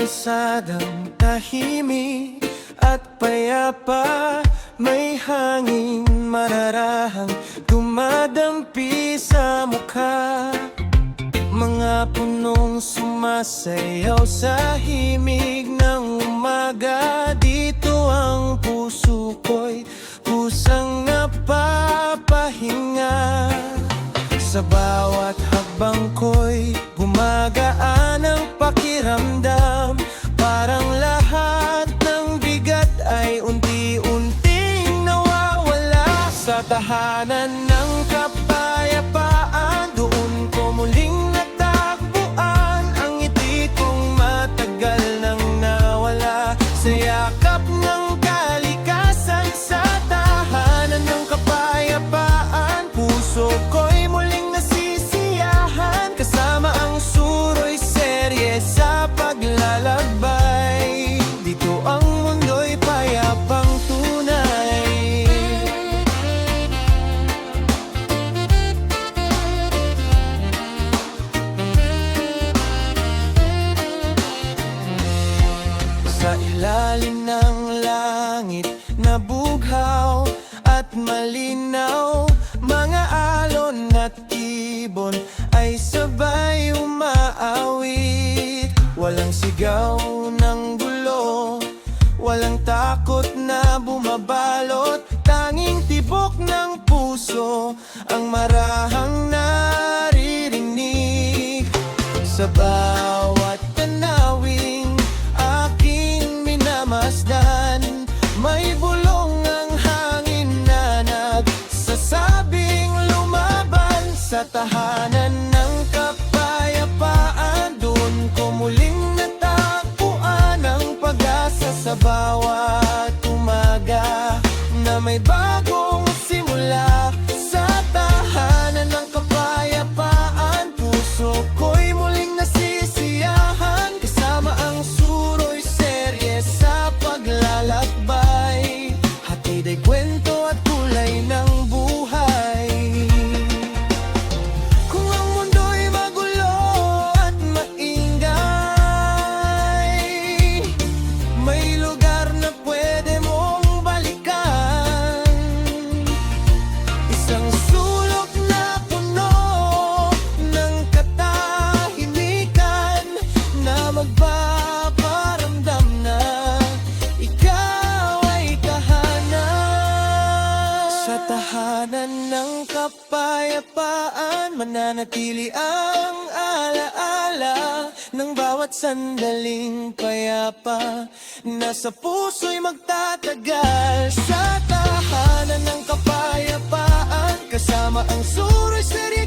kalsadang tahimik at payapa, may hangin mararahang dumadampi sa mukha. Mga punong sumasayaw sa himig ng umaga. Dito ang puso ko'y kusang napapahinga. Sa bawat hakbang ko'y gumagaan ang pakiramdam. Parang lahat ng bigat ay unti-unting nawawala. Sa tahanan ng kapayapaan, doon ko muling natagpuan ang ngiti kong matagal nang nawala. Sa yakap ng kalikasan, sa tahanan ng kapayapaan, puso ko'y muling nasisiyahan. Kasama ang suro'y serye sa paglalakbay. Dito ang mundo'y payapang tunay. Sa ilalim ng langit na bughaw at malinaw, mga alon at ibon ay sabay umaawit. Walang sigaw ng gulo, walang takot na bumabalot. Tanging tibok ng puso ang marahang naririnig. Sa bawat tanawing aking minamasdan, may bulong ang hangin na nagsasabing lumaban. Sa tahanan ng kapayapaan, doon ko muling natagpuan ang pag-asa. Sa bawat umaga na may bagong simula. Sa tahanan ng kapayapaan, puso ko'y muling nasisiyahan. Kasama ang suro'y serye sa paglalakbay. Hatid ay kwento at kulay ng buhay. Kung ang mundo'y magulo at maingay, may lugar na pwede mong balikan. Isang sulok na puno ng katahimikan, na magpaparamdam na ikaw ay tahanan. Sa tahanan ng kapayapaan, mananatili ang alaala ng bawat sandaling payapa, na sa puso'y magtatagal. Sa tahanan ng kapayapaan, kasama ang suro'y serye